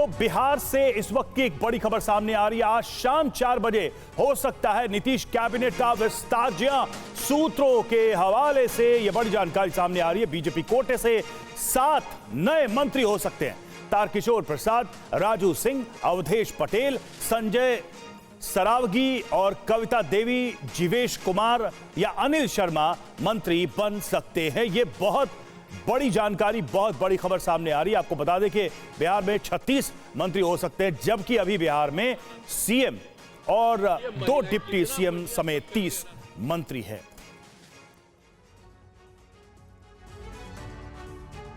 तो बिहार से इस वक्त की एक बड़ी खबर सामने आ रही है। आज शाम 4 बजे हो सकता है नीतीश कैबिनेट का विस्तार। जी हां, सूत्रों के हवाले से यह बड़ी जानकारी सामने आ रही है। बीजेपी कोटे से 7 नए मंत्री हो सकते हैं। तारकिशोर प्रसाद, राजू सिंह, अवधेश पटेल, संजय सरावगी और कविता देवी, जीवेश कुमार या अनिल शर्मा मंत्री बन सकते हैं। यह बहुत बड़ी जानकारी, बहुत बड़ी खबर सामने आ रही है। आपको बता दें कि बिहार में 36 मंत्री हो सकते हैं, जबकि अभी बिहार में सीएम और 2 डिप्टी सीएम समेत 30 मंत्री हैं।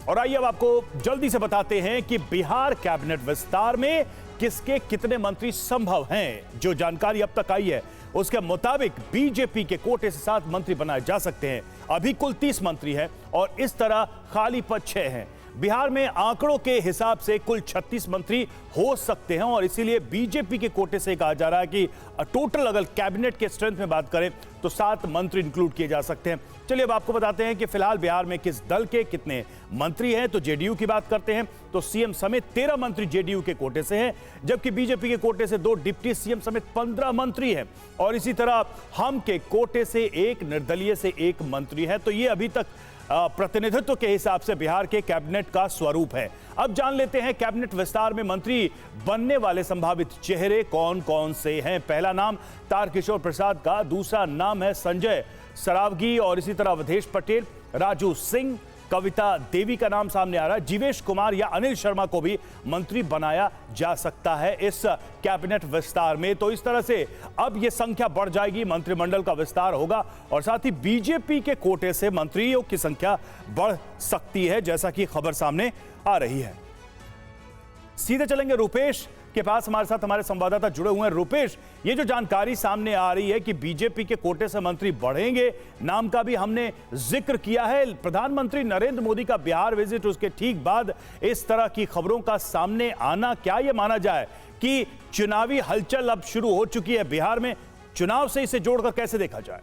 और आइए अब आपको जल्दी से बताते हैं कि बिहार कैबिनेट विस्तार में किसके कितने मंत्री संभव हैं। जो जानकारी अब तक आई है उसके मुताबिक बीजेपी के कोटे से 7 मंत्री बनाए जा सकते हैं। अभी कुल 30 मंत्री हैं और इस तरह खाली पद 6 हैं। बिहार में आंकड़ों के हिसाब से कुल 36 मंत्री हो सकते हैं और इसीलिए बीजेपी के कोटे से कहा जा रहा है कि टोटल अगर कैबिनेट के स्ट्रेंथ में बात करें तो 7 मंत्री इंक्लूड किए जा सकते हैं। चलिए अब आपको बताते हैं कि फिलहाल बिहार में किस दल के कितने मंत्री हैं। तो जेडीयू की बात करते हैं तो सीएम समेत 13 मंत्री जेडीयू के कोटे से हैं, जबकि बीजेपी के कोटे से 2 डिप्टी सीएम समेत 15 मंत्री हैं और इसी तरह हम के कोटे से 1, निर्दलीय से 1 मंत्री है। तो ये अभी तक प्रतिनिधित्व के हिसाब से बिहार के कैबिनेट का स्वरूप है। अब जान लेते हैं कैबिनेट विस्तार में मंत्री बनने वाले संभावित चेहरे कौन कौन से हैं। पहला नाम तारकिशोर प्रसाद का, दूसरा नाम है संजय सरावगी और इसी तरह अवधेश पटेल, राजू सिंह, कविता देवी का नाम सामने आ रहा है। जीवेश कुमार या अनिल शर्मा को भी मंत्री बनाया जा सकता है इस कैबिनेट विस्तार में। तो इस तरह से अब यह संख्या बढ़ जाएगी, मंत्रिमंडल का विस्तार होगा और साथ ही बीजेपी के कोटे से मंत्रियों की संख्या बढ़ सकती है, जैसा कि खबर सामने आ रही है। सीधे चलेंगे रुपेश के पास, हमारे साथ हमारे संवाददाता जुड़े हुए हैं। रुपेश, ये जो जानकारी सामने आ रही है कि बीजेपी के कोटे से मंत्री बढ़ेंगे, नाम का भी हमने जिक्र किया है। प्रधानमंत्री नरेंद्र मोदी का बिहार विजिट, उसके ठीक बाद इस तरह की खबरों का सामने आना, क्या यह माना जाए कि चुनावी हलचल अब शुरू हो चुकी है बिहार में? चुनाव से इसे जोड़कर कैसे देखा जाए?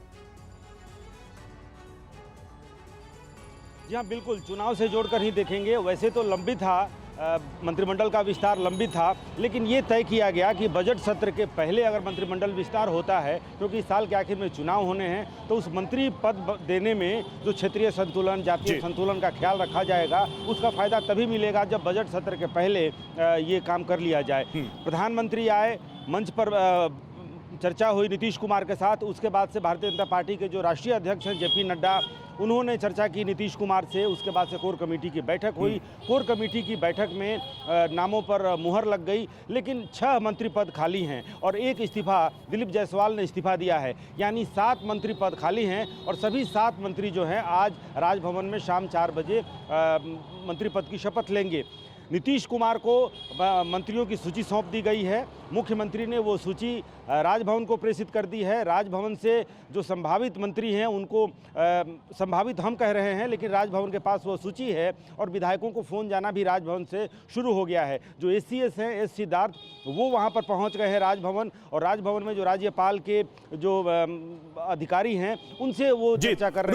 जी हाँ, बिल्कुल चुनाव से जोड़कर ही देखेंगे। वैसे तो लंबित था मंत्रिमंडल का विस्तार, लंबित था, लेकिन ये तय किया गया कि बजट सत्र के पहले अगर मंत्रिमंडल विस्तार होता है, क्योंकि इस साल के आखिर में चुनाव होने हैं, तो उस मंत्री पद देने में जो क्षेत्रीय संतुलन, जातीय संतुलन का ख्याल रखा जाएगा, उसका फायदा तभी मिलेगा जब बजट सत्र के पहले ये काम कर लिया जाए। प्रधानमंत्री आए, मंच पर चर्चा हुई नीतीश कुमार के साथ। उसके बाद से भारतीय जनता पार्टी के जो राष्ट्रीय अध्यक्ष हैं जेपी नड्डा, उन्होंने चर्चा की नीतीश कुमार से। उसके बाद से कोर कमेटी की बैठक हुई। कोर कमेटी की बैठक में नामों पर मुहर लग गई, लेकिन 6 मंत्री पद खाली हैं और 1 इस्तीफा दिलीप जायसवाल ने इस्तीफा दिया है, यानी 7 मंत्री पद खाली हैं और सभी 7 मंत्री जो हैं आज राजभवन में शाम 4 बजे मंत्री पद की शपथ लेंगे। नीतीश कुमार को मंत्रियों की सूची सौंप दी गई है। मुख्यमंत्री ने वो सूची राजभवन को प्रेषित कर दी है। राजभवन से जो संभावित मंत्री हैं उनको संभावित हम कह रहे हैं, लेकिन राजभवन के पास वो सूची है और विधायकों को फ़ोन जाना भी राजभवन से शुरू हो गया है। जो एससीएस हैं, एस सिद्धार्थ, वो वहाँ पर पहुँच गए हैं राजभवन और राजभवन में जो राज्यपाल के जो अधिकारी हैं उनसे वो चर्चा कर रहे हैं।